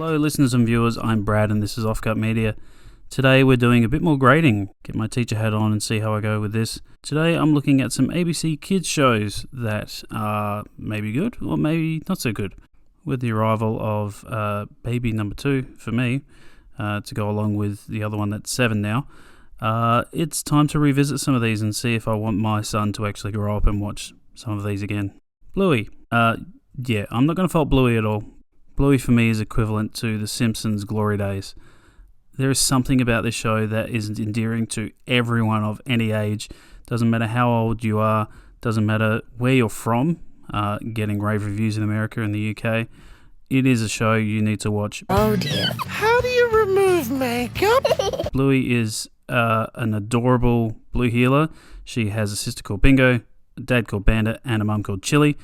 Hello listeners and viewers, I'm Brad and this is Offcut Media. Today we're doing a bit more grading. Get my teacher hat on and see how I go with this. Today I'm looking at some ABC Kids shows that are maybe good or maybe not so good. With the arrival of baby number 2 for me, to go along with the other one that's 7 now, it's time to revisit some of these and see if I want my son to actually grow up and watch some of these again. Bluey. Yeah, I'm not going to fault Bluey at all. Bluey for me is equivalent to The Simpsons' glory days. There is something about this show that is endearing to everyone of any age. Doesn't matter how old you are, doesn't matter where you're from, getting rave reviews in America and the UK. It is a show you need to watch. Oh dear. How do you remove makeup? Bluey is an adorable blue healer. She has a sister called Bingo, a dad called Bandit, and a mum called Chili.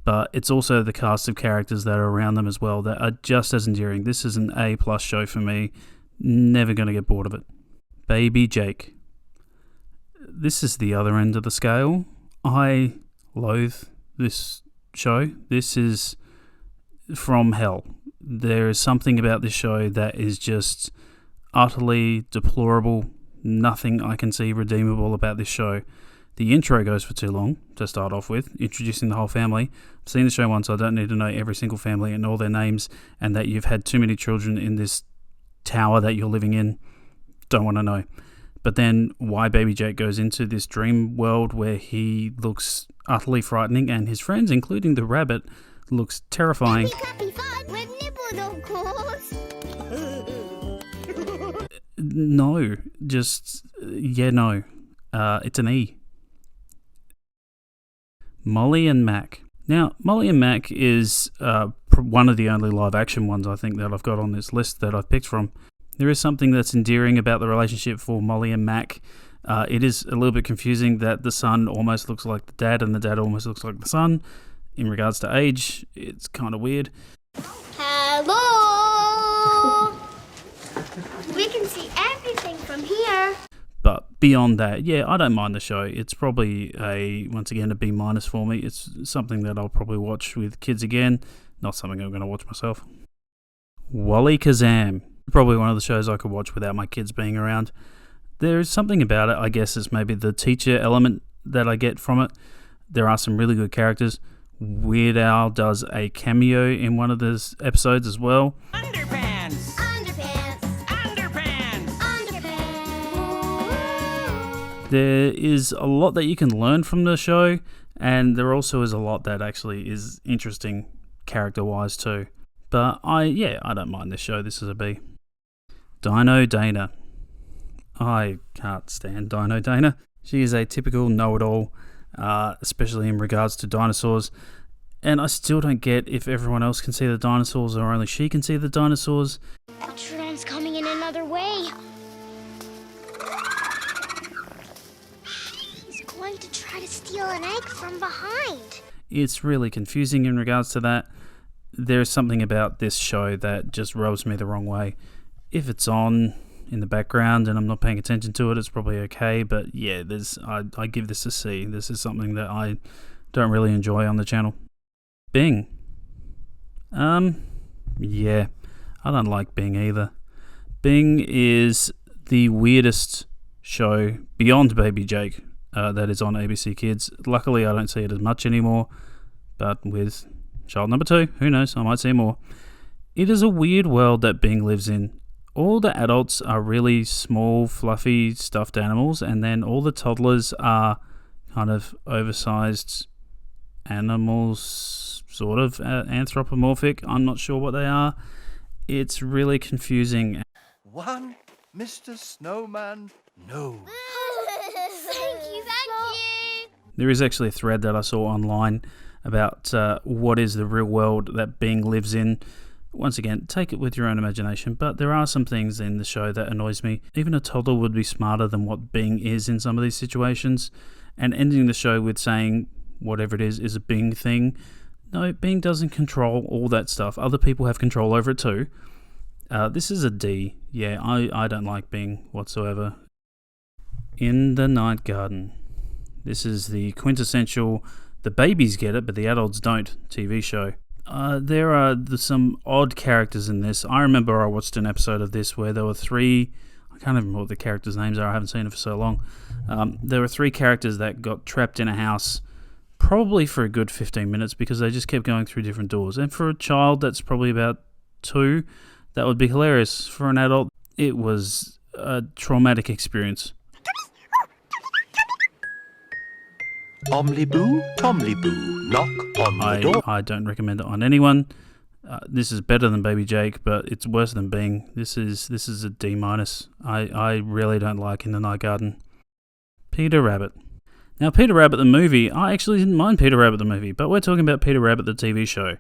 But it's also the cast of characters that are around them as well that are just as endearing. This is an A+ show for me. Never going to get bored of it. Baby Jake. This is the other end of the scale. I loathe this show. This is from hell. There is something about this show that is just utterly deplorable. Nothing I can see redeemable about this show. The intro goes for too long to start off with, introducing the whole family. I've seen the show once, I don't need to know every single family and all their names, and that you've had too many children in this tower that you're living in. Don't want to know. But then why Baby Jake goes into this dream world where he looks utterly frightening, and his friends, including the rabbit, looks terrifying. No, just, yeah, no. It's an E. Molly and Mack. Now, Molly and Mack is one of the only live-action ones I think that I've got on this list that I've picked from. There is something that's endearing about the relationship for Molly and Mack. It is a little bit confusing that the son almost looks like the dad and the dad almost looks like the son. In regards to age, it's kind of weird. Hello! We can see everything from here. But beyond that, yeah, I don't mind the show. It's probably once again, a B- for me. It's something that I'll probably watch with kids again. Not something I'm going to watch myself. Wally Kazam. Probably one of the shows I could watch without my kids being around. There's something about it, I guess it's maybe the teacher element that I get from it. There are some really good characters. Weird Al does a cameo in one of those episodes as well. Underpants! Underpants! Underpants! Underpants! There is a lot that you can learn from the show, and there also is a lot that actually is interesting character-wise too. But I don't mind this show. This is a B. Dino Dana. I can't stand Dino Dana. She is a typical know-it-all, especially in regards to dinosaurs. And I still don't get if everyone else can see the dinosaurs or only she can see the dinosaurs. The train's coming in another way. He's going to try to steal an egg from behind. It's really confusing in regards to that. There's something about this show that just rubs me the wrong way. If it's on in the background and I'm not paying attention to it, it's probably okay. But yeah, I give this a C. This is something that I don't really enjoy on the channel. Bing. Yeah, I don't like Bing either. Bing is the weirdest show beyond Baby Jake that is on ABC Kids. Luckily, I don't see it as much anymore, but with child number 2, who knows, I might see more. It is a weird world that Bing lives in. All the adults are really small, fluffy, stuffed animals, and then all the toddlers are kind of oversized animals, sort of anthropomorphic. I'm not sure what they are. It's really confusing. One, Mr. Snowman, no. Thank you. There is actually a thread that I saw online about what is the real world that Bing lives in. Once again, take it with your own imagination, but there are some things in the show that annoys me. Even a toddler would be smarter than what Bing is in some of these situations, and ending the show with saying whatever it is a Bing thing. No, Bing doesn't control all that stuff. Other people have control over it too. This is a D. Yeah, I don't like Bing whatsoever. In the Night Garden. This is the quintessential, the babies get it, but the adults don't TV show. There are some odd characters in this. I remember I watched an episode of this where there were three. I can't even remember what the characters' names are. I haven't seen it for so long. There were three characters that got trapped in a house, probably for a good 15 minutes, because they just kept going through different doors. And for a child that's probably about 2, that would be hilarious. For an adult, it was a traumatic experience. Omly-boo, Tomly-boo, knock on the door. I don't recommend it on anyone. This is better than Baby Jake, but it's worse than Bing. This is a D-. I really don't like In the Night Garden. Peter Rabbit. Now, Peter Rabbit the movie, I actually didn't mind Peter Rabbit the movie, but we're talking about Peter Rabbit the TV show.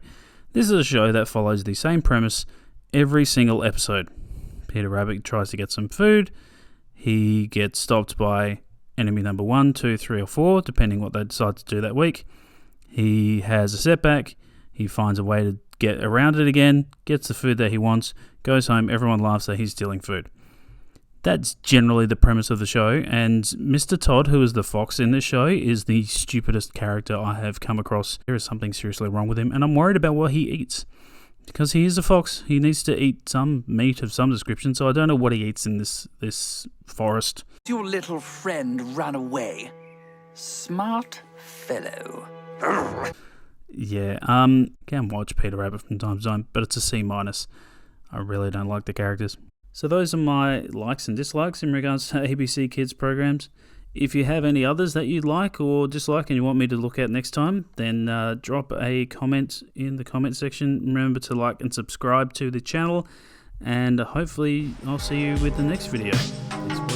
This is a show that follows the same premise every single episode. Peter Rabbit tries to get some food. He gets stopped by enemy number 1, 2, 3, or 4, depending what they decide to do that week. He has a setback. He finds a way to get around it again, gets the food that he wants, goes home, everyone laughs that he's stealing food. That's generally the premise of the show, and Mr. Todd, who is the fox in this show, is the stupidest character I have come across. There is something seriously wrong with him, and I'm worried about what he eats. Because he is a fox, he needs to eat some meat of some description, so I don't know what he eats in this forest. Your little friend ran away. Smart fellow. Yeah, can watch Peter Rabbit from time to time, but it's a C-. I really don't like the characters. So those are my likes and dislikes in regards to ABC Kids programs. If you have any others that you'd like or dislike and you want me to look at next time, then drop a comment in the comment section. Remember to like and subscribe to the channel, and hopefully I'll see you with the next video. Peace.